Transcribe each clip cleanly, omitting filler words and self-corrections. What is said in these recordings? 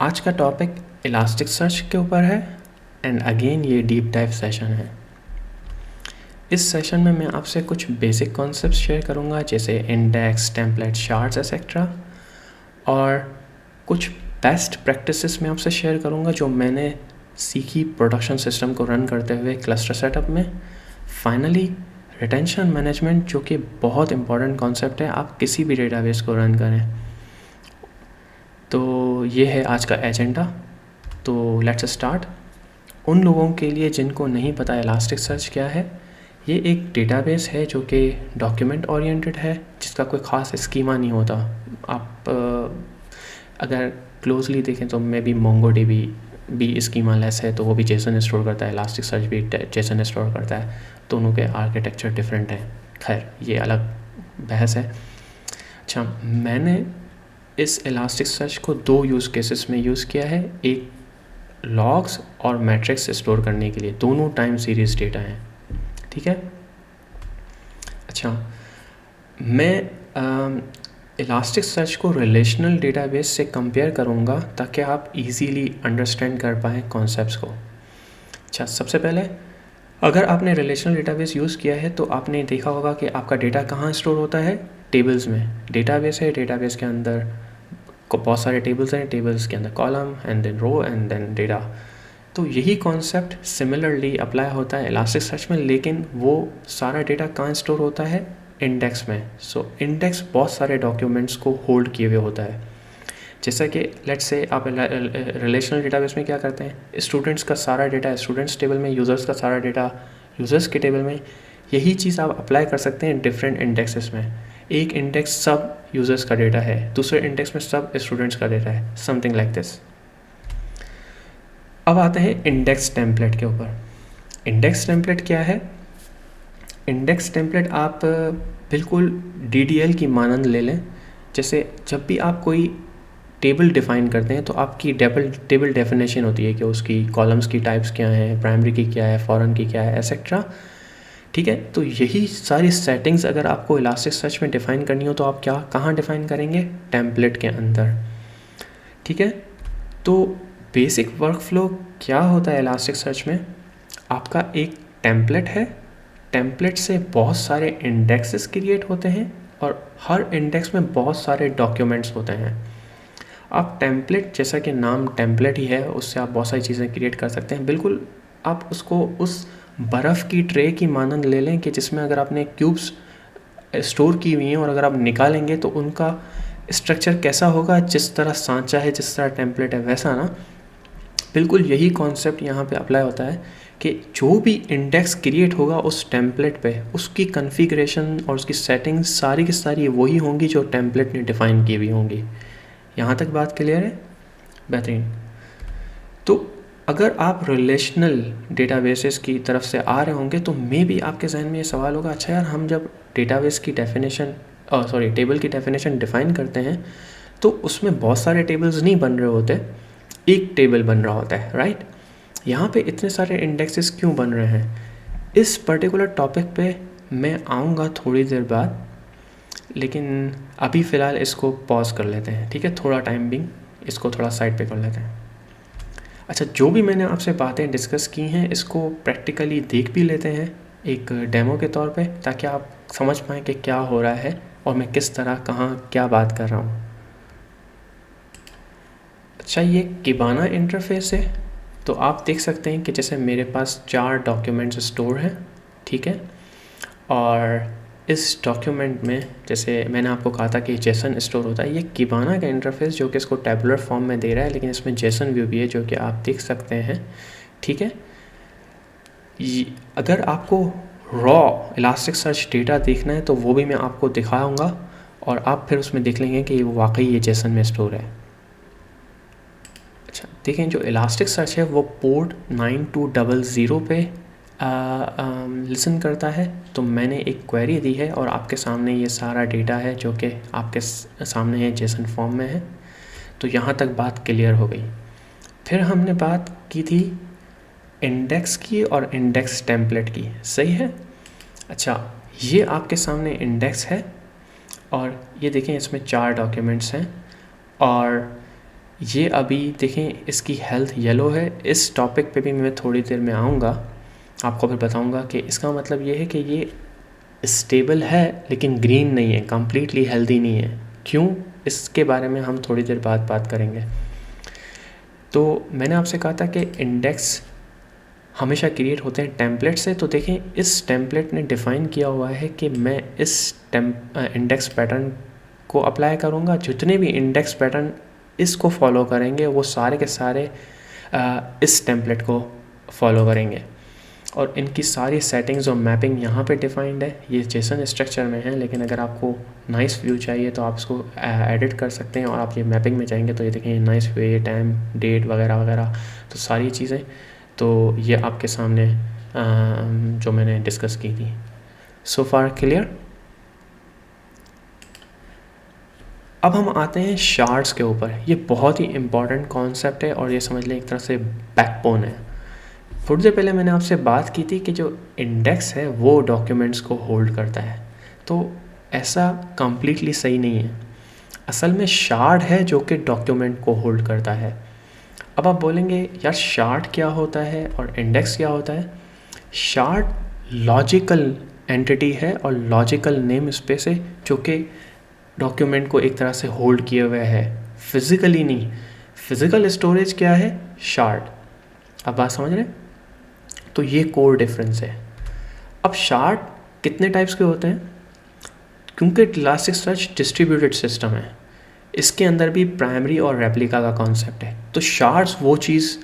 आज का topic elastic search के ऊपर है एंड अगेन ये डीप डाइव सेशन है। इस सेशन में मैं आपसे कुछ बेसिक कॉन्सेप्ट शेयर करूंगा जैसे इंडेक्स, टेम्पलेट, चार्ट्स एक्सेट्रा, और कुछ बेस्ट प्रैक्टिसेस मैं आपसे शेयर करूंगा जो मैंने सीखी प्रोडक्शन सिस्टम को रन करते हुए क्लस्टर सेटअप में। फाइनली रिटेंशन मैनेजमेंट, जो कि बहुत इंपॉर्टेंट कॉन्सेप्ट है आप किसी भी डेटाबेस को रन करें। तो ये है आज का एजेंडा। तो लेट्स स्टार्ट। उन लोगों के लिए जिनको नहीं पता इलास्टिक सर्च क्या है, ये एक डेटाबेस है जो कि डॉक्यूमेंट ओरिएंटेड है, जिसका कोई ख़ास स्कीमा नहीं होता। आप अगर क्लोजली देखें तो मे बी मोंगोडीबी भी स्कीमा लेस है, तो वो भी जेसन स्टोर करता है, इलास्टिक सर्च भी जेसन स्टोर करता है, दोनों के आर्किटेक्चर डिफरेंट हैं। खैर ये अलग बहस है। अच्छा, मैंने इस इलास्टिक सर्च को दो यूज़ केसेस में यूज़ किया है, एक लॉग्स और मैट्रिक्स स्टोर करने के लिए, दोनों टाइम सीरीज़ डेटा हैं। ठीक है। अच्छा, मैं इलास्टिक सर्च को रिलेशनल डेटाबेस से कंपेयर करूँगा ताकि आप इजीली अंडरस्टैंड कर पाएँ कॉन्सेप्ट्स को। अच्छा, सबसे पहले अगर आपने रिलेशनल डेटाबेस यूज़ किया है तो आपने देखा होगा कि आपका डेटा कहाँ स्टोर होता है, टेबल्स में। डेटाबेस है, डेटाबेस के अंदर बहुत सारे टेबल्स हैं, टेबल्स के अंदर column and then row and then data. तो यही कॉन्सेप्ट सिमिलरली अप्लाई होता है इलास्टिक सर्च में, लेकिन वो सारा डेटा कहाँ स्टोर होता है, इंडेक्स में। सो इंडेक्स बहुत सारे डॉक्यूमेंट्स को होल्ड किए हुए होता है। जैसा कि लेट्स से आप रिलेशनल डेटाबेस में क्या करते हैं, स्टूडेंट्स का सारा डेटा स्टूडेंट्स टेबल में, यूज़र्स का सारा डेटा यूज़र्स के टेबल में। यही चीज़ आप अप्लाई कर सकते हैं डिफरेंट इंडेक्सेस में। एक इंडेक्स सब यूज़र्स का डेटा है, दूसरे इंडेक्स में सब स्टूडेंट्स का डेटा है, समथिंग लाइक दिस। अब आते हैं इंडेक्स टेम्पलेट के ऊपर। इंडेक्स टेम्पलेट क्या है? इंडेक्स टेम्पलेट आप बिल्कुल DDL की मानंद ले लें। जैसे जब भी आप कोई टेबल डिफ़ाइन करते हैं तो आपकी टेबल डेफिनेशन होती है कि उसकी कॉलम्स की टाइप्स क्या हैं, प्राइमरी की क्या है, फॉरेन की क्या है, एसेट्रा। ठीक है, तो यही सारी सेटिंग्स अगर आपको इलास्टिक सर्च में डिफ़ाइन करनी हो तो आप कहाँ डिफ़ाइन करेंगे, टेम्पलेट के अंदर। ठीक है, तो बेसिक वर्कफ्लो क्या होता है इलास्टिक सर्च में? आपका एक टेम्पलेट है, टेम्पलेट से बहुत सारे इंडेक्सेस क्रिएट होते हैं और हर इंडेक्स में बहुत सारे डॉक्यूमेंट्स होते हैं। आप टेम्पलेट, जैसा कि नाम टेम्पलेट ही है, उससे आप बहुत सारी चीज़ें क्रिएट कर सकते हैं। बिल्कुल आप उसको उस बर्फ़ की ट्रे की मानंद ले लें कि जिसमें अगर आपने क्यूब्स स्टोर की हुई हैं और अगर आप निकालेंगे तो उनका स्ट्रक्चर कैसा होगा, जिस तरह सांचा है, जिस तरह टेम्पलेट है, वैसा ना। बिल्कुल यही कॉन्सेप्ट यहाँ पे अप्लाई होता है कि जो भी इंडेक्स क्रिएट होगा उस टेम्पलेट पे, उसकी कॉन्फ़िगरेशन और उसकी सेटिंग्स सारी की सारी वही होंगी जो टेम्पलेट ने डिफ़ाइन की हुई होंगी। यहाँ तक बात क्लियर है? बेहतरीन। तो अगर आप रिलेशनल डेटाबेसेस की तरफ से आ रहे होंगे तो मे भी आपके जहन में ये सवाल होगा, अच्छा यार, हम जब डेटाबेस की डेफिनेशन टेबल की डेफिनेशन डिफ़ाइन करते हैं तो उसमें बहुत सारे टेबल्स नहीं बन रहे होते, एक टेबल बन रहा होता है, राइट? यहाँ पे इतने सारे इंडेक्सेस क्यों बन रहे हैं? इस पर्टिकुलर टॉपिक पे मैं आऊँगा थोड़ी देर बाद, लेकिन अभी फ़िलहाल इसको पॉज कर लेते हैं। ठीक है, थोड़ा टाइम बिंग इसको थोड़ा साइड पे कर लेते हैं। अच्छा, जो भी मैंने आपसे बातें डिस्कस की हैं इसको प्रैक्टिकली देख भी लेते हैं एक डेमो के तौर पे, ताकि आप समझ पाएँ कि क्या हो रहा है और मैं किस तरह कहाँ क्या बात कर रहा हूँ। अच्छा, ये किबाना इंटरफेस है, तो आप देख सकते हैं कि जैसे मेरे पास 4 डॉक्यूमेंट्स स्टोर हैं। ठीक है, और इस डॉक्यूमेंट में जैसे मैंने आपको कहा था कि जेसन स्टोर होता है, ये किबाना का इंटरफेस जो कि इसको टेबुलर फॉर्म में दे रहा है, लेकिन इसमें जेसन व्यू भी है जो कि आप देख सकते हैं। ठीक है, अगर आपको रॉ इलास्टिक सर्च डेटा देखना है तो वो भी मैं आपको दिखाऊंगा और आप फिर उसमें देख लेंगे कि वाकई ये जेसन में स्टोर है। अच्छा, देखें, जो इलास्टिक सर्च है वो पोर्ट 9200 पे लिसन करता है। तो मैंने एक क्वेरी दी है और आपके सामने ये सारा डेटा है जो कि आपके सामने है, जेसन फॉर्म में है। तो यहाँ तक बात क्लियर हो गई। फिर हमने बात की थी इंडेक्स की और इंडेक्स टेम्पलेट की, सही है? अच्छा, ये आपके सामने इंडेक्स है और ये देखें इसमें 4 डॉक्यूमेंट्स हैं और ये अभी देखें इसकी हेल्थ येलो है। इस टॉपिक पे भी मैं थोड़ी देर में आऊँगा, आपको फिर बताऊँगा कि इसका मतलब ये है कि ये स्टेबल है लेकिन ग्रीन नहीं है, कम्प्लीटली हेल्दी नहीं है। क्यों, इसके बारे में हम थोड़ी देर बाद बात करेंगे। तो मैंने आपसे कहा था कि इंडेक्स हमेशा क्रिएट होते हैं टेम्पलेट से। तो देखें इस टेम्पलेट ने डिफ़ाइन किया हुआ है कि मैं इस इंडेक्स पैटर्न को अप्लाई करूँगा। जितने भी इंडेक्स पैटर्न इसको फॉलो करेंगे वो सारे के सारे इस टेम्पलेट को फॉलो करेंगे, और इनकी सारी सेटिंग्स और मैपिंग यहाँ पे डिफाइंड है। ये जेसन स्ट्रक्चर में है, लेकिन अगर आपको नाइस व्यू चाहिए तो आप इसको एडिट कर सकते हैं, और आप ये मैपिंग में जाएंगे तो ये देखें नाइस व्यू, ये टाइम डेट वगैरह वगैरह, तो सारी चीज़ें तो ये आपके सामने जो मैंने डिस्कस की थी। सो फार क्लियर। अब हम आते हैं शार्ट्स के ऊपर। ये बहुत ही इम्पॉर्टेंट कॉन्सेप्ट है और ये समझ लें एक तरह से बैकबोन है। थोड़ी देर पहले मैंने आपसे बात की थी कि जो इंडेक्स है वो डॉक्यूमेंट्स को होल्ड करता है, तो ऐसा कम्प्लीटली सही नहीं है। असल में शार्ड है जो कि डॉक्यूमेंट को होल्ड करता है। अब आप बोलेंगे यार शार्ड क्या होता है और इंडेक्स क्या होता है। शार्ड लॉजिकल एंटिटी है और लॉजिकल नेम स्पेस है जो कि डॉक्यूमेंट को एक तरह से होल्ड किए हुए है, फिज़िकली नहीं। फिज़िकल स्टोरेज क्या है, शार्ड। अब बात समझ रहे हैं? तो ये कोर डिफरेंस है। अब शार्ड कितने टाइप्स के होते हैं, क्योंकि इलास्टिकसर्च डिस्ट्रीब्यूटेड सिस्टम है, इसके अंदर भी प्राइमरी और रेप्लिका का कॉन्सेप्ट है। तो शार्ड्स वो चीज़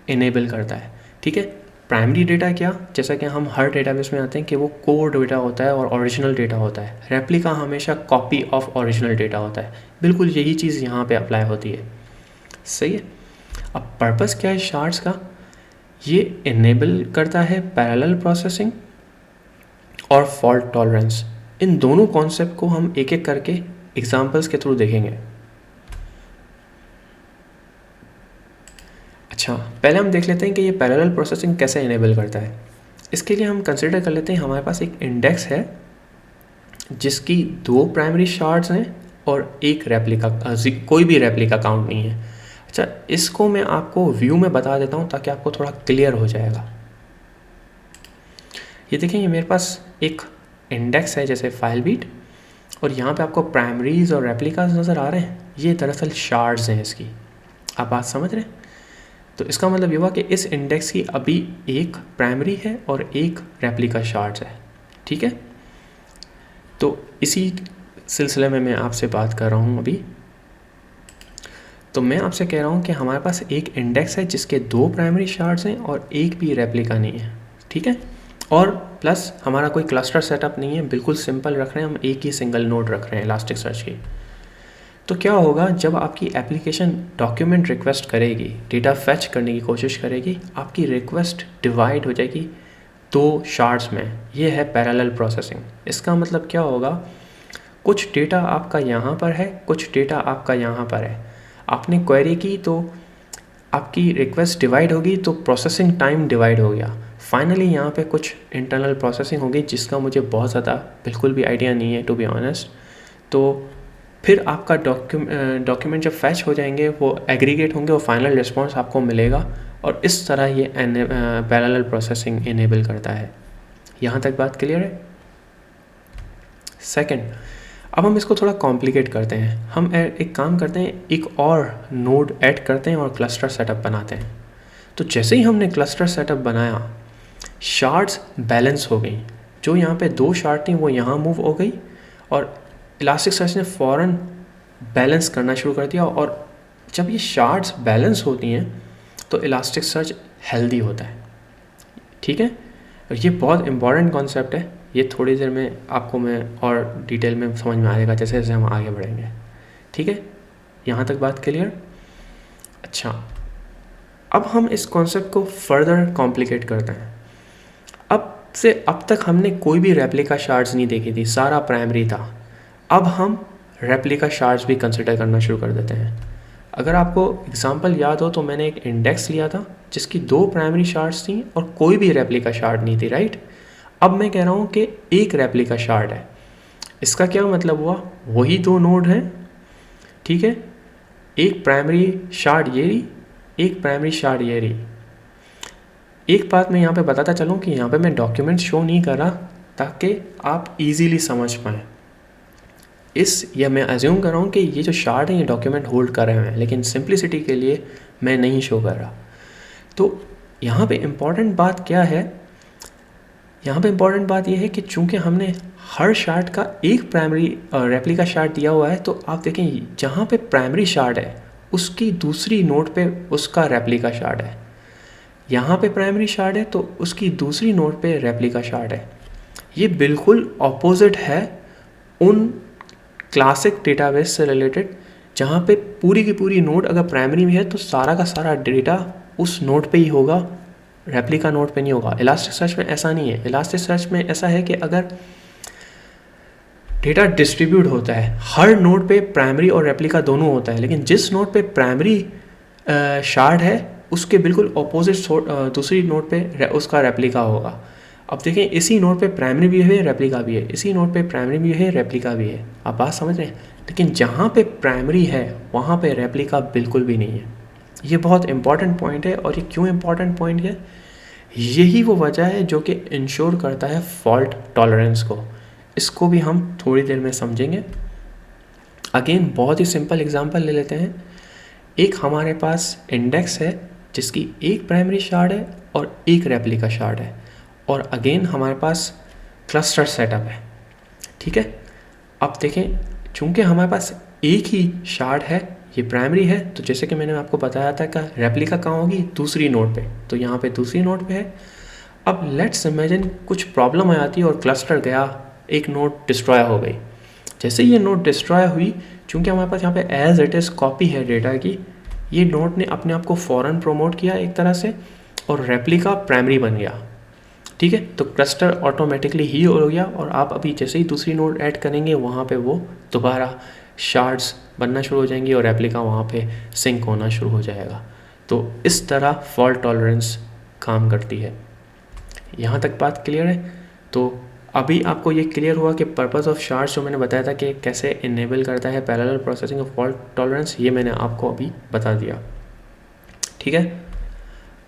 इनेबल करता है, ठीक है। प्राइमरी डेटा क्या, जैसा कि हम हर डेटाबेस में आते हैं कि वो कोर डेटा होता है और ओरिजिनल डेटा होता है। रेप्लिका हमेशा कॉपी ऑफ ओरिजिनल डेटा होता है। बिल्कुल यही चीज़ यहाँ पे अप्लाई होती है, सही है। अब पर्पस क्या है शार्ड्स का, ये इनेबल करता है पैरेलल प्रोसेसिंग और फॉल्ट टॉलरेंस। इन दोनों कॉन्सेप्ट को हम एक एक करके एग्जांपल्स के थ्रू देखेंगे। अच्छा, पहले हम देख लेते हैं कि ये पैरेलल प्रोसेसिंग कैसे इनेबल करता है। इसके लिए हम कंसिडर कर लेते हैं हमारे पास एक इंडेक्स है जिसकी 2 प्राइमरी शार्ड्स हैं और एक रेप्लिका, कोई भी रेप्लिका काउंट नहीं है। अच्छा, इसको मैं आपको व्यू में बता देता हूँ ताकि आपको थोड़ा क्लियर हो जाएगा। ये देखें, ये मेरे पास एक इंडेक्स है जैसे फाइल बीट, और यहाँ पे आपको प्राइमरीज और रेप्लिकास नज़र आ रहे हैं। ये दरअसल शार्ड्स हैं इसकी। आप बात समझ रहे हैं? तो इसका मतलब ये हुआ कि इस इंडेक्स की अभी एक प्राइमरी है और एक रेप्लिका शार्ड्स है, ठीक है। तो इसी सिलसिले में मैं आपसे बात कर रहा हूँ अभी। तो मैं आपसे कह रहा हूँ कि हमारे पास एक इंडेक्स है जिसके 2 प्राइमरी शार्ड्स हैं और एक भी रेप्लिका नहीं है, ठीक है। और प्लस हमारा कोई क्लस्टर सेटअप नहीं है, बिल्कुल सिंपल रख रहे हैं हम, एक ही सिंगल नोड रख रहे हैं इलास्टिकसर्च की। तो क्या होगा, जब आपकी एप्लीकेशन डॉक्यूमेंट रिक्वेस्ट करेगी, डेटा फैच करने की कोशिश करेगी, आपकी रिक्वेस्ट डिवाइड हो जाएगी 2 शार्ड्स में। ये है पैरेलल प्रोसेसिंग। इसका मतलब क्या होगा, कुछ डेटा आपका यहाँ पर है, कुछ डेटा आपका यहाँ पर है। आपने क्वेरी की तो आपकी रिक्वेस्ट डिवाइड होगी तो प्रोसेसिंग टाइम डिवाइड हो गया। फाइनली यहाँ पे कुछ इंटरनल प्रोसेसिंग होगी जिसका मुझे बहुत ज़्यादा बिल्कुल भी आइडिया नहीं है टू बी ऑनेस्ट। तो फिर आपका डॉक्यूमेंट जब फैच हो जाएंगे वो एग्रीगेट होंगे और फाइनल रिस्पॉन्स आपको मिलेगा, और इस तरह ये पैरेलल प्रोसेसिंग इनेबल करता है। यहाँ तक बात क्लियर है? सेकंड, अब हम इसको थोड़ा कॉम्प्लिकेट करते हैं। हम एक काम करते हैं, एक और नोड ऐड करते हैं और क्लस्टर सेटअप बनाते हैं। तो जैसे ही हमने क्लस्टर सेटअप बनाया, शार्ड्स बैलेंस हो गई। जो यहाँ पे 2 शार्ड थी वो यहाँ मूव हो गई, और इलास्टिकसर्च ने फ़ौरन बैलेंस करना शुरू कर दिया। और जब ये शार्ड्स बैलेंस होती हैं तो इलास्टिकसर्च हेल्दी होता है, ठीक है। ये बहुत इंपॉर्टेंट कॉन्सेप्ट है, ये थोड़ी देर में आपको मैं और डिटेल में समझ में आएगा जैसे जैसे हम आगे बढ़ेंगे, ठीक है। यहाँ तक बात क्लियर? अच्छा, अब हम इस कॉन्सेप्ट को फर्दर कॉम्प्लिकेट करते हैं। अब तक हमने कोई भी रेप्लिका शार्ड्स नहीं देखी थी, सारा प्राइमरी था। अब हम रेप्लिका शार्ड्स भी कंसिडर करना शुरू कर देते हैं। अगर आपको एग्जांपल याद हो तो मैंने एक इंडेक्स लिया था जिसकी 2 प्राइमरी शार्ड्स थी और कोई भी रेप्लिका शार्ड नहीं थी, राइट। अब मैं कह रहा हूँ कि एक रेप्लिका शार्ड है। इसका क्या मतलब हुआ, वही 2 नोड हैं, ठीक है। एक प्राइमरी शार्ड ये रही, एक प्राइमरी शार्ड ये रही। एक बात मैं यहाँ पे बताता चलूँ कि यहाँ पे मैं डॉक्यूमेंट शो नहीं कर रहा ताकि आप इजीली समझ पाएँ। या मैं अज्यूम कर रहा हूँ कि ये जो शार्ड है ये डॉक्यूमेंट होल्ड कर रहे हैं, लेकिन सिंप्लिसिटी के लिए मैं नहीं शो कर रहा। तो यहाँ पे इम्पॉर्टेंट बात क्या है, यहाँ पे इम्पॉर्टेंट बात ये है कि चूंकि हमने हर शार्ड का एक प्राइमरी रेप्लिका शार्ड दिया हुआ है, तो आप देखें जहाँ पे प्राइमरी शार्ड है उसकी दूसरी नोड पे उसका रेप्लिका शार्ड है, यहाँ पे प्राइमरी शार्ड है तो उसकी दूसरी नोड पे रेप्लिका शार्ड है। ये बिल्कुल ऑपोजिट है उन क्लासिक डेटाबेस से रिलेटेड जहाँ पे पूरी की पूरी नोड अगर प्राइमरी में है तो सारा का सारा डेटा उस नोड पे ही होगा, रेप्लिका नोड पे नहीं होगा। इलास्टिक सर्च में ऐसा नहीं है। इलास्टिक सर्च में ऐसा है कि अगर डेटा डिस्ट्रीब्यूट होता है, हर नोड पे प्राइमरी और रेप्लिका दोनों होता है, लेकिन जिस नोड पे प्राइमरी शार्ड है उसके बिल्कुल ऑपोजिट दूसरी नोड पे उसका रेप्लिका होगा। अब देखें इसी नोड पे प्राइमरी भी है, रेप्लिका भी है, इसी नोड पे प्राइमरी भी है, रेप्लिका भी है। आप बात समझ रहे हैं? लेकिन जहाँ पे प्राइमरी है वहाँ पे रेप्लिका बिल्कुल भी नहीं है। ये बहुत इंपॉर्टेंट पॉइंट है। और ये क्यों इंपॉर्टेंट पॉइंट है? यही वो वजह है जो कि इंश्योर करता है फॉल्ट टॉलरेंस को। इसको भी हम थोड़ी देर में समझेंगे। अगेन बहुत ही सिंपल एग्जांपल ले लेते हैं। एक हमारे पास इंडेक्स है जिसकी एक प्राइमरी शार्ड है और एक रेप्लिका शार्ड है, और अगेन हमारे पास क्लस्टर सेटअप है। ठीक है, अब देखें चूंकि हमारे पास एक ही शार्ड है, ये प्राइमरी है, तो जैसे कि मैंने आपको बताया था कि रेप्लिका कहाँ होगी? दूसरी नोड पे। तो यहाँ पे दूसरी नोड पे है। अब लेट्स इमेजिन कुछ प्रॉब्लम आ जाती है और क्लस्टर गया, एक नोड डिस्ट्रॉय हो गई। जैसे ये नोड डिस्ट्रॉय हुई, चूँकि हमारे पास यहाँ पे एज इट इज़ कॉपी है डेटा की, ये नोड ने अपने आप को फ़ौरन प्रोमोट किया एक तरह से और रेप्लिका प्राइमरी बन गया। ठीक है, तो क्लस्टर ऑटोमेटिकली ही हो गया, और आप अभी जैसे ही दूसरी नोड ऐड करेंगे वहाँ पे वो दोबारा शार्ड्स बनना शुरू हो जाएंगी और रेप्लिका वहाँ पे सिंक होना शुरू हो जाएगा। तो इस तरह फॉल्ट टॉलरेंस काम करती है। यहाँ तक बात क्लियर है? तो अभी आपको ये क्लियर हुआ कि पर्पस ऑफ शार्ड्स जो मैंने बताया था कि कैसे इनेबल करता है parallel processing of fault tolerance, ये मैंने आपको अभी बता दिया। ठीक है,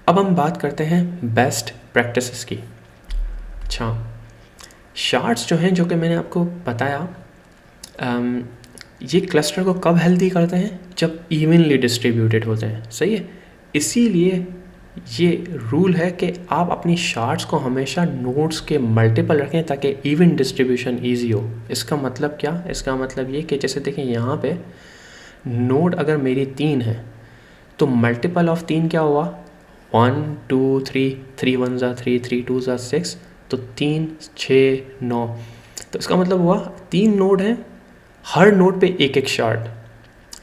अब हम बात करते हैं बेस्ट प्रैक्टिसेस की। अच्छा, शार्ड्स जो हैं, जो कि मैंने आपको बताया, ये क्लस्टर को कब हेल्दी करते हैं? जब इवनली डिस्ट्रीब्यूटेड होते हैं। सही है, इसीलिए ये रूल है कि आप अपनी शार्ड्स को हमेशा नोड्स के मल्टीपल रखें ताकि इवन डिस्ट्रीब्यूशन ईजी हो। इसका मतलब क्या? इसका मतलब ये कि जैसे देखें यहाँ पे नोड अगर मेरी 3 है तो मल्टीपल ऑफ 3 क्या हुआ? 1 2 3, 3 1 ज़ा 3, 3 2 ज़ा 6, तो 3 6 9। तो इसका मतलब हुआ 3 नोड हैं, हर नोड पे एक एक शार्ड,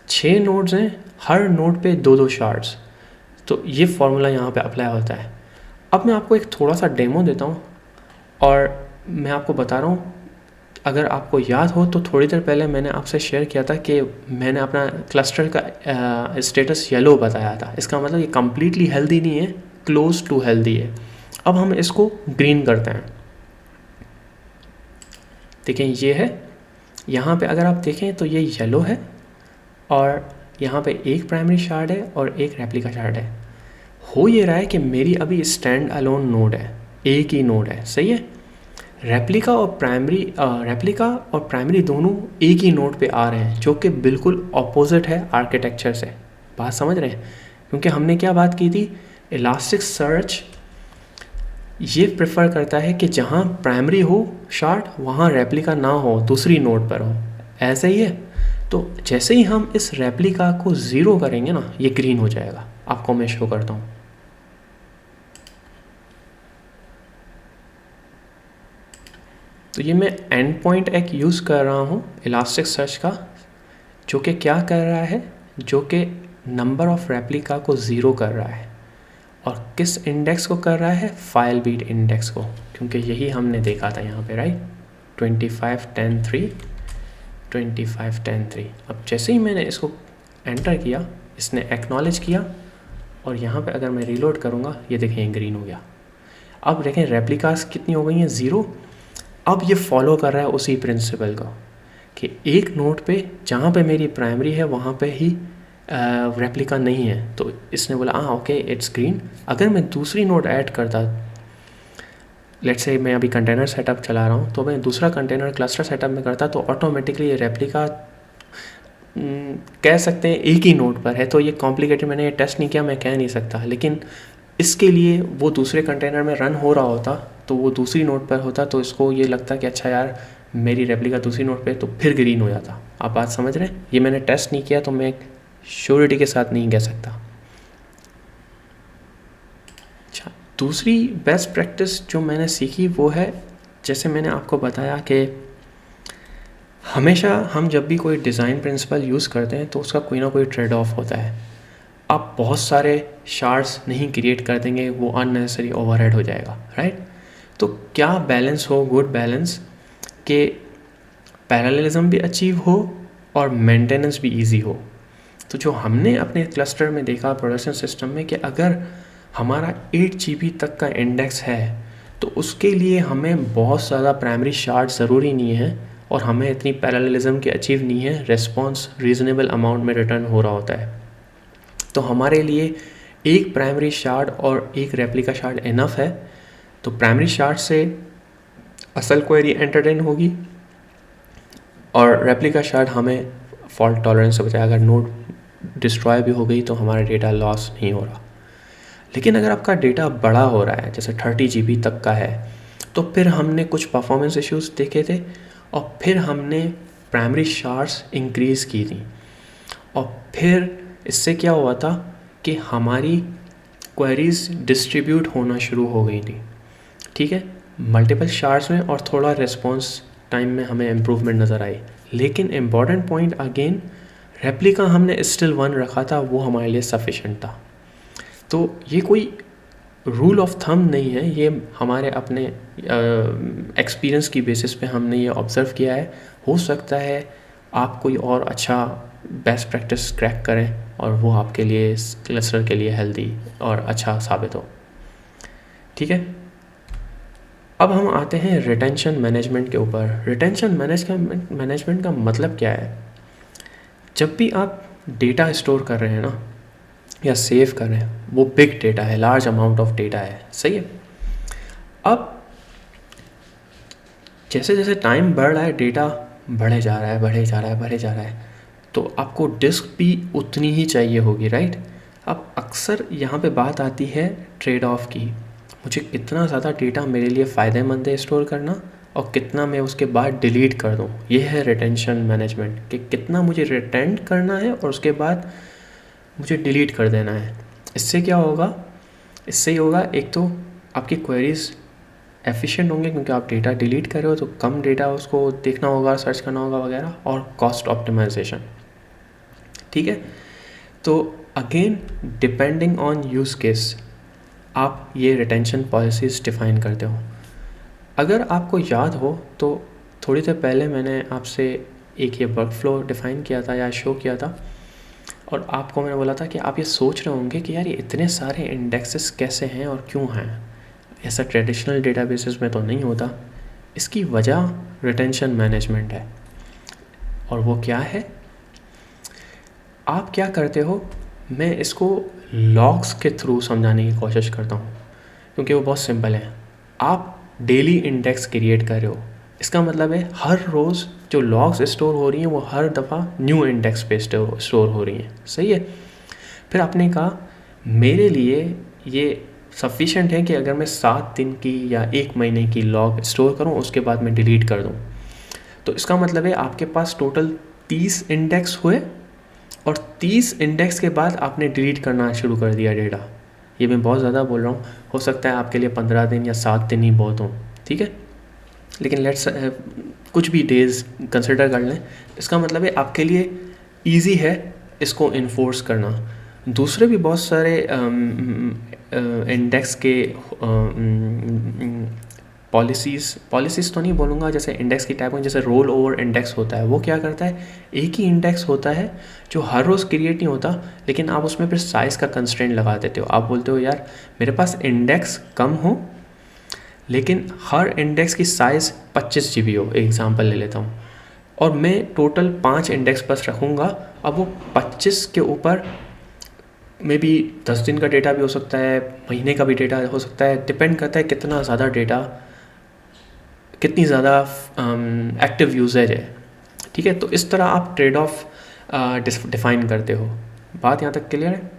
6 नोड्स हैं, हर नोड पे 2 शार्ड्स। तो ये फॉर्मूला यहाँ पे अप्लाई होता है। अब मैं आपको एक थोड़ा सा डेमो देता हूँ और मैं आपको बता रहा हूँ, अगर आपको याद हो तो थोड़ी देर पहले मैंने आपसे शेयर किया था कि मैंने अपना क्लस्टर का स्टेटस येलो बताया था। इसका मतलब ये कम्प्लीटली हेल्दी नहीं है, क्लोज टू हेल्दी है। अब हम इसको ग्रीन करते हैं। देखें ये है, यहाँ पे अगर आप देखें तो ये येलो है और यहाँ पे एक प्राइमरी शार्ड है और एक रेप्लिका शार्ड है। हो ये रहा है कि मेरी अभी स्टैंड अलोन नोड है, एक ही नोड है। सही है, रेप्लिका और प्राइमरी दोनों एक ही नोड पे आ रहे हैं, जो कि बिल्कुल ऑपोजिट है आर्किटेक्चर से। बात समझ रहे हैं? क्योंकि हमने क्या बात की थी, इलास्टिक सर्च ये प्रेफर करता है कि जहाँ प्राइमरी हो शार्ड वहाँ रेप्लिका ना हो, दूसरी नोड पर हो। ऐसे ही है। तो जैसे ही हम इस रेप्लिका को ज़ीरो करेंगे ना, ये ग्रीन हो जाएगा। आपको मैं शो करता हूँ। तो ये मैं एंड पॉइंट एक यूज़ कर रहा हूँ इलास्टिक सर्च का, जो कि क्या कर रहा है, जो कि नंबर ऑफ रेप्लिका को ज़ीरो कर रहा है। और किस इंडेक्स को कर रहा है? फाइल बीट इंडेक्स को, क्योंकि यही हमने देखा था यहाँ पे, राइट? 25 10 3 25 10 3। अब जैसे ही मैंने इसको एंटर किया, इसने एक्नॉलेज किया, और यहाँ पे अगर मैं रीलोड करूँगा, ये देखें ग्रीन हो गया। अब देखें रेप्लिकास कितनी हो गई हैं? 0। अब ये फॉलो कर रहा है उसी प्रिंसिपल को कि एक नोड पे जहाँ पे मेरी प्राइमरी है वहाँ पे ही रेप्लिका नहीं है, तो इसने बोला हाँ ओके इट्स ग्रीन। अगर मैं दूसरी नोड ऐड करता, लेट्स से मैं अभी कंटेनर सेटअप चला रहा हूँ, तो मैं दूसरा कंटेनर क्लस्टर सेटअप में करता तो ऑटोमेटिकली ये रेप्लिका कह सकते हैं एक ही नोड पर है। तो ये कॉम्प्लिकेटेड, मैंने ये टेस्ट नहीं किया, मैं कह नहीं सकता, लेकिन इसके लिए वो दूसरे कंटेनर में रन हो रहा होता तो वो दूसरी नोड पर होता, तो इसको ये लगता कि अच्छा यार मेरी रेप्लिका दूसरी नोड पे, तो फिर ग्रीन हो जाता। आप बात समझ रहे हैं? ये मैंने टेस्ट नहीं किया तो मैं श्योरिटी के साथ नहीं कह सकता। अच्छा, दूसरी बेस्ट प्रैक्टिस जो मैंने सीखी वो है, जैसे मैंने आपको बताया कि हमेशा हम जब भी कोई डिज़ाइन प्रिंसिपल यूज़ करते हैं तो उसका कोई ना कोई ट्रेड ऑफ होता है। आप बहुत सारे शार्ड्स नहीं क्रिएट कर देंगे, वो अननेसेसरी ओवरहेड हो जाएगा, राइट? तो क्या बैलेंस हो, गुड बैलेंस, कि पैरेललिज्म भी अचीव हो और मेंटेनेंस भी इजी हो। तो जो हमने अपने क्लस्टर में देखा प्रोडक्शन सिस्टम में, कि अगर हमारा 8 GB तक का इंडेक्स है तो उसके लिए हमें बहुत ज़्यादा प्राइमरी शार्ड ज़रूरी नहीं है और हमें इतनी पैरेललिज्म की अचीव नहीं है, रिस्पॉन्स रीज़नेबल अमाउंट में रिटर्न हो रहा होता है। तो हमारे लिए एक प्राइमरी शार्ड और एक रेप्लिका शार्ड इनफ है। तो प्राइमरी शार्ड से असल क्वेरी एंटरटेन होगी और रेप्लिका शार्ड हमें फॉल्ट टॉलरेंस से बचाए, अगर नोड डिस्ट्रॉय भी हो गई तो हमारा डेटा लॉस नहीं हो रहा। लेकिन अगर आपका डेटा बड़ा हो रहा है, जैसे 30 GB तक का है, तो फिर हमने कुछ परफॉर्मेंस इश्यूज देखे थे और फिर हमने प्राइमरी शार्ड्स इंक्रीज़ की थी और फिर इससे क्या हुआ था कि हमारी क्वेरीज डिस्ट्रीब्यूट होना शुरू हो गई थी, ठीक है, मल्टीपल शार्ड्स में, और थोड़ा रिस्पॉन्स टाइम में हमें इम्प्रूवमेंट नज़र आई। लेकिन इम्पॉर्टेंट पॉइंट अगेन, रेप्लिका हमने स्टिल 1 रखा था, वो हमारे लिए सफिशेंट था। तो ये कोई रूल ऑफ थंब नहीं है, ये हमारे अपने एक्सपीरियंस की बेसिस पे हमने ये ऑब्ज़र्व किया है। हो सकता है आप कोई और अच्छा बेस्ट प्रैक्टिस क्रैक करें और वो आपके लिए क्लस्टर के लिए हेल्दी और अच्छा साबित हो, ठीक है। अब हम आते हैं रिटेंशन मैनेजमेंट के ऊपर। रिटेंशन मैनेजमेंट का मतलब क्या है? जब भी आप डेटा स्टोर कर रहे हैं ना या सेव कर रहे हैं, वो बिग डेटा है, लार्ज अमाउंट ऑफ डेटा है, सही है। अब जैसे जैसे टाइम बढ़ रहा है, डेटा बढ़े जा रहा है, बढ़े जा रहा है, बढ़े जा रहा है, तो आपको डिस्क भी उतनी ही चाहिए होगी, राइट? अब अक्सर यहाँ पे बात आती है ट्रेड ऑफ की, मुझे कितना ज़्यादा डेटा मेरे लिए फ़ायदेमंद है स्टोर करना और कितना मैं उसके बाद डिलीट कर दूँ। ये है रिटेंशन मैनेजमेंट, कि कितना मुझे रिटेंट करना है और उसके बाद मुझे डिलीट कर देना है। इससे क्या होगा? इससे ही होगा, एक तो आपकी क्वेरीज एफिशिएंट होंगे क्योंकि आप डेटा डिलीट कर रहे हो तो कम डेटा उसको देखना होगा, सर्च करना होगा वगैरह, और कॉस्ट ऑप्टिमाइजेशन, ठीक है। तो again depending on use case आप ये रिटेंशन पॉलिसीज़ डिफ़ाइन करते हो। अगर आपको याद हो तो थोड़ी देर पहले मैंने आपसे एक ये वर्क फ्लो डिफ़ाइन किया था या शो किया था, और आपको मैंने बोला था कि आप ये सोच रहे होंगे कि यार ये इतने सारे इंडेक्सेस कैसे हैं और क्यों हैं, ऐसा ट्रेडिशनल डेटाबेसेस में तो नहीं होता। इसकी वजह रिटेंशन मैनेजमेंट है, और वो क्या है? आप क्या करते हो, मैं इसको लॉग्स के थ्रू समझाने की कोशिश करता हूँ क्योंकि वो बहुत सिंपल है। आप डेली इंडेक्स क्रिएट कर रहे हो, इसका मतलब है हर रोज़ जो लॉग्स स्टोर हो रही हैं वो हर दफ़ा न्यू इंडेक्स पे स्टोर हो रही हैं, सही है। फिर आपने कहा मेरे लिए ये सफिशेंट है कि अगर मैं 7 दिन की या 1 महीने की लॉग स्टोर करूं उसके बाद मैं डिलीट कर दूं। तो इसका मतलब है आपके पास टोटल 30 इंडेक्स हुए और 30 इंडेक्स के बाद आपने डिलीट करना शुरू कर दिया डेटा। ये मैं बहुत ज़्यादा बोल रहा हूँ, हो सकता है आपके लिए 15 दिन या 7 दिन ही बहुत हों, ठीक है, लेकिन लेट्स कुछ भी डेज़ कंसिडर कर लें। इसका मतलब है आपके लिए ईजी है इसको इन्फोर्स करना। दूसरे भी बहुत सारे इंडेक्स के पॉलिसीज़ तो नहीं बोलूँगा, जैसे इंडेक्स की टाइप में, जैसे रोल ओवर इंडेक्स होता है, वो क्या करता है, एक ही इंडेक्स होता है जो हर रोज़ क्रिएट नहीं होता, लेकिन आप उसमें फिर साइज़ का कंस्ट्रेंट लगा देते हो। आप बोलते हो यार मेरे पास इंडेक्स कम हो लेकिन हर इंडेक्स की साइज़ 25 GB हो, एग्जांपल ले लेता हूँ, और मैं टोटल 5 इंडेक्स बस रखूँगा। अब वो 25 के ऊपर मे बी 10 दिन का डेटा भी हो सकता है, महीने का भी डेटा हो सकता है, डिपेंड करता है कितना ज़्यादा डेटा, कितनी ज़्यादा एक्टिव यूजेज है। ठीक है, तो इस तरह आप ट्रेड ऑफ डिफाइन करते हो। बात यहाँ तक क्लियर है?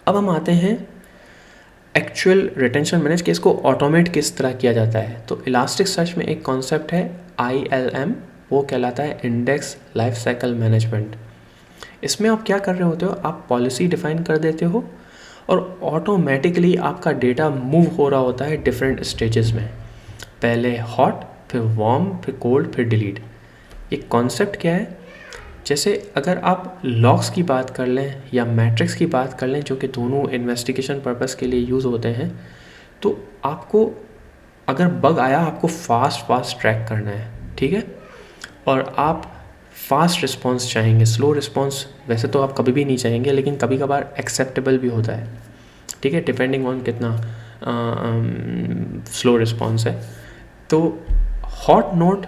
अब हम आते हैं एक्चुअल रिटेंशन मैनेज के, इसको ऑटोमेट किस तरह किया जाता है। तो इलास्टिक सर्च में एक कॉन्सेप्ट है ILM, वो कहलाता है इंडेक्स लाइफ साइकिल मैनेजमेंट। इसमें आप क्या कर रहे होते हो, आप पॉलिसी डिफाइन कर देते हो और ऑटोमेटिकली आपका डेटा मूव हो रहा होता है डिफरेंट स्टेजेस में, पहले हॉट, फिर वार्म, फिर कोल्ड, फिर डिलीट। ये कॉन्सेप्ट क्या है, जैसे अगर आप लॉग्स की बात कर लें या मैट्रिक्स की बात कर लें, जो कि दोनों इन्वेस्टिगेशन पर्पस के लिए यूज़ होते हैं, तो आपको अगर बग आया, आपको फास्ट ट्रैक करना है। ठीक है, और आप फास्ट रिस्पॉन्स चाहेंगे, स्लो रिस्पॉन्स वैसे तो आप कभी भी नहीं चाहेंगे, लेकिन कभी कभार एक्सेप्टेबल भी होता है। ठीक है, डिपेंडिंग ऑन कितना स्लो रिस्पॉन्स है। तो हॉट नोट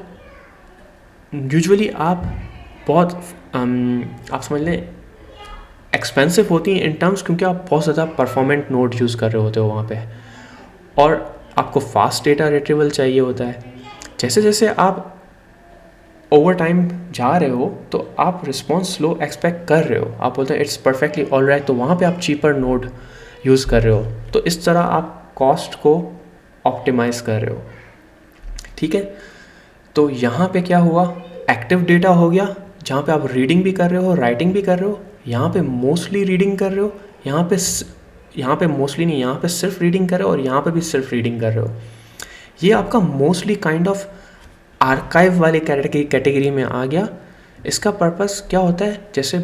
यूजुअली आप बहुत आप समझ लें एक्सपेंसिव होती हैं इन टर्म्स, क्योंकि आप बहुत ज़्यादा परफॉर्मेंट नोड यूज़ कर रहे होते हो वहाँ पे, और आपको फास्ट डेटा रिट्रीवल चाहिए होता है। जैसे जैसे आप ओवर टाइम जा रहे हो तो आप रिस्पॉन्स स्लो एक्सपेक्ट कर रहे हो, आप बोलते हैं इट्स परफेक्टली ऑल राइट, तो वहाँ पे आप चीपर नोड यूज़ कर रहे हो। तो इस तरह आप कॉस्ट को ऑप्टिमाइज़ कर रहे हो। ठीक है, तो यहाँ पे क्या हुआ, एक्टिव डेटा हो गया, जहाँ पे आप रीडिंग भी कर रहे हो, राइटिंग भी कर रहे हो। यहाँ पे मोस्टली रीडिंग कर रहे हो, यहाँ पे मोस्टली नहीं, यहाँ पे सिर्फ रीडिंग कर रहे हो, और यहाँ पे भी सिर्फ रीडिंग कर रहे हो। ये आपका मोस्टली काइंड ऑफ आर्काइव वाले कैटेगरी में आ गया। इसका पर्पस क्या होता है, जैसे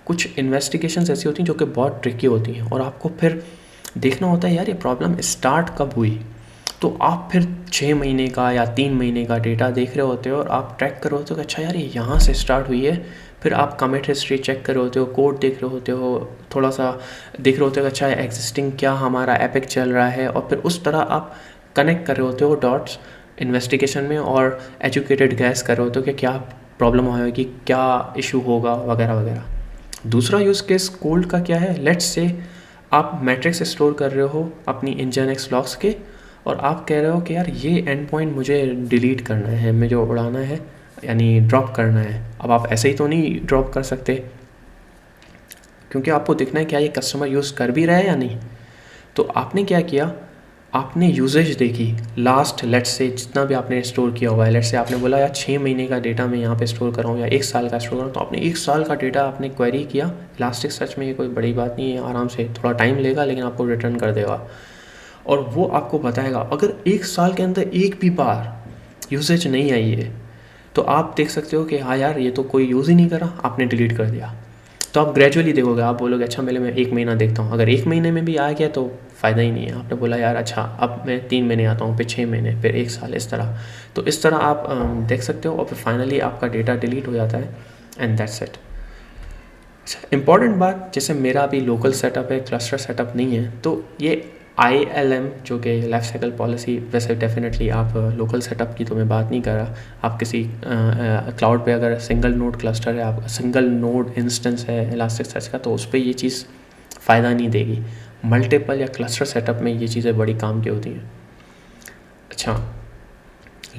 कुछ इन्वेस्टिगेशंस ऐसी होती हैं जो कि बहुत ट्रिकी होती हैं, और आपको फिर देखना होता है यार ये प्रॉब्लम स्टार्ट कब हुई। तो आप फिर 6 महीने का या 3 महीने का डेटा देख रहे होते हो और आप ट्रैक कर रहे होते हो कि अच्छा यार ये यहाँ से स्टार्ट हुई है। फिर आप कमिट हिस्ट्री चेक कर रहे होते हो, कोड देख रहे होते हो, थोड़ा सा देख रहे होते हो कि अच्छा एग्जिस्टिंग क्या हमारा एपिक चल रहा है, और फिर उस तरह आप कनेक्ट कर रहे होते हो डॉट्स इन्वेस्टिगेशन में, और एजुकेटेड गैस कर रहे होते हो कि क्या प्रॉब्लम होगी, क्या इशू होगा, वगैरह वगैरह। दूसरा यूज़ केस कोल्ड का क्या है, लेट्स से आप मैट्रिक्स स्टोर कर रहे हो अपनी nginx लॉग्स के, और आप कह रहे हो कि यार ये एंड पॉइंट मुझे डिलीट करना है, मुझे उड़ाना है, यानी ड्रॉप करना है। अब आप ऐसे ही तो नहीं ड्रॉप कर सकते, क्योंकि आपको देखना है क्या ये कस्टमर यूज़ कर भी रहा है या नहीं। तो आपने क्या किया, आपने यूजेज देखी लास्ट लेट्स से जितना भी आपने स्टोर किया हुआ है। लेट्स से आपने बोला यार 6 महीने का डेटा मैं यहाँ पे स्टोर कर रहा हूँ, या 1 साल का स्टोर कर रहा हूँ, तो आपने 1 साल का डेटा आपने क्वेरी किया इलास्टिक सर्च में। ये कोई बड़ी बात नहीं है, आराम से, थोड़ा टाइम लेगा लेकिन आपको रिटर्न कर देगा, और वो आपको बताएगा। अगर 1 साल के अंदर एक भी बार यूसेज नहीं आई है, तो आप देख सकते हो कि हाँ यार ये तो कोई यूज़ ही नहीं करा, आपने डिलीट कर दिया। तो आप ग्रेजुअली देखोगे, आप बोलोगे अच्छा पहले मैं 1 महीना देखता हूँ, अगर 1 महीने में भी आ गया तो फ़ायदा ही नहीं है। आपने बोला यार अच्छा अब मैं 3 महीने आता हूँ, फिर 6 महीने, फिर 1 साल, इस तरह। तो इस तरह आप देख सकते हो, और फिर फाइनली आपका डेटा डिलीट हो जाता है, एंड दैट्स इट। इम्पॉर्टेंट बात, जैसे मेरा अभी लोकल सेटअप है, क्लस्टर सेटअप नहीं है, तो ये ILM जो कि लाइफ साइकिल पॉलिसी, वैसे डेफिनेटली आप लोकल सेटअप की तो मैं बात नहीं कर रहा। आप किसी क्लाउड पे अगर सिंगल नोड क्लस्टर है, आप सिंगल नोड इंस्टेंस है इलास्टिक सर्च का, तो उस पर ये चीज़ फ़ायदा नहीं देगी। मल्टीपल या क्लस्टर सेटअप में ये चीज़ें बड़ी काम की होती हैं। अच्छा,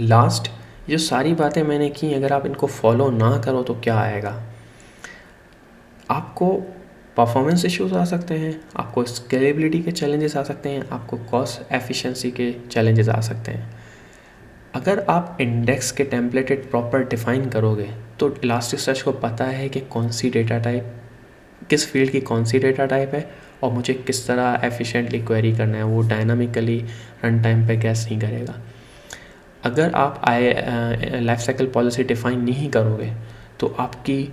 लास्ट, जो सारी बातें मैंने की, अगर आप इनको फॉलो ना करो तो क्या आएगा, आपको परफॉर्मेंस इश्यूज आ सकते हैं, आपको स्केलेबिलिटी के चैलेंजेस आ सकते हैं, आपको कॉस्ट एफिशिएंसी के चैलेंजेस आ सकते हैं। अगर आप इंडेक्स के टेम्पलेटेड प्रॉपर डिफाइन करोगे, तो इलास्टिक सर्च को पता है कि कौन सी डेटा टाइप, किस फील्ड की कौन सी डेटा टाइप है, और मुझे किस तरह एफिशिएंटली क्वेरी करना है। वो डायनामिकली रन टाइम पे गैस नहीं करेगा। अगर आप लाइफ साइकिल पॉलिसी डिफाइन नहीं करोगे, तो आपकी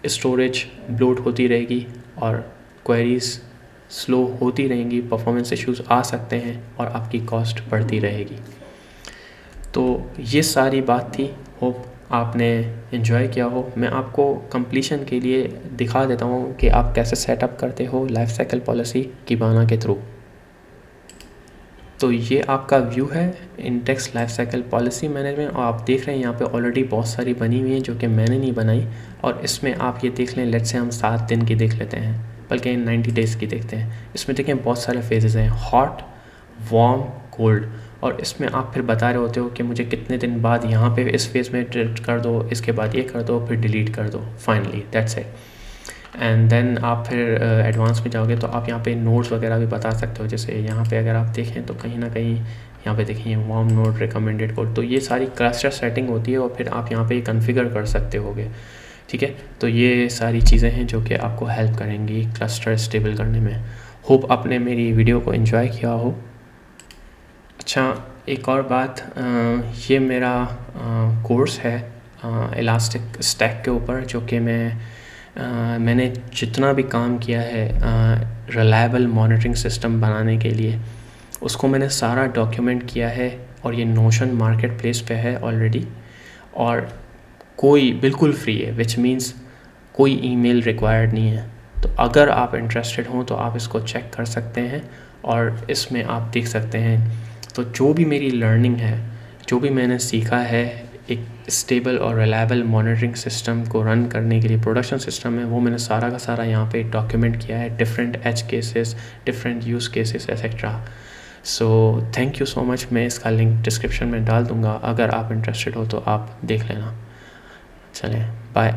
स्टोरेज ब्लोट होती रहेगी और क्वेरीज स्लो होती रहेंगी, परफॉर्मेंस इश्यूज आ सकते हैं, और आपकी कॉस्ट बढ़ती रहेगी। तो ये सारी बात थी, होप आपने इन्जॉय किया हो। मैं आपको कंप्लीशन के लिए दिखा देता हूँ कि आप कैसे सेटअप करते हो लाइफ साइकिल पॉलिसी कीबाना के थ्रू। तो ये आपका व्यू है index life cycle policy management, और आप देख रहे हैं यहाँ पे ऑलरेडी बहुत सारी बनी हुई हैं जो कि मैंने नहीं बनाई। और इसमें आप ये देख लें, लेट्स से हम 7 दिन की देख लेते हैं, बल्कि 90 डेज़ की देखते हैं। इसमें देखें बहुत सारे फेजेज़ हैं, हॉट, वार्म, कोल्ड, और इसमें आप फिर बता रहे होते हो कि मुझे कितने दिन बाद यहाँ पे इस फेज़ में कर दो, इसके बाद ये कर दो, फिर डिलीट कर दो, finally that's it. And then आप फिर एडवांस में जाओगे तो आप यहाँ पे नोड्स वगैरह भी बता सकते हो। जैसे यहाँ पे अगर आप देखें तो कहीं ना कहीं यहाँ पे देखिए वार्म नोड, रिकमेंडेड कोड, तो ये सारी क्लस्टर सेटिंग होती है और फिर आप यहाँ पे कॉन्फ़िगर कर सकते होगे। ठीक है, तो ये सारी चीज़ें हैं जो कि आपको हेल्प करेंगी क्लस्टर स्टेबल करने में। होप आपने मेरी वीडियो को एंजॉय किया हो। अच्छा, एक और बात, ये मेरा कोर्स है इलास्टिक स्टैक के ऊपर, जो कि मैंने जितना भी काम किया है रिलायबल मॉनिटरिंग सिस्टम बनाने के लिए, उसको मैंने सारा डॉक्यूमेंट किया है, और ये नोशन मार्केट प्लेस पे है ऑलरेडी, और कोई बिल्कुल फ्री है, विच मीन्स कोई ईमेल रिक्वायर्ड नहीं है। तो अगर आप इंटरेस्टेड हों तो आप इसको चेक कर सकते हैं, और इसमें आप देख सकते हैं तो जो भी मेरी लर्निंग है, जो भी मैंने सीखा है एक स्टेबल और रिलायबल मॉनिटरिंग सिस्टम को रन करने के लिए, प्रोडक्शन सिस्टम में, वो मैंने सारा का सारा यहाँ पे डॉक्यूमेंट किया है, different edge cases, different use cases etcetera. So thank you so much. मैं इसका लिंक डिस्क्रिप्शन में डाल दूँगा, अगर आप इंटरेस्टेड हो तो आप देख लेना। चलें, बाय।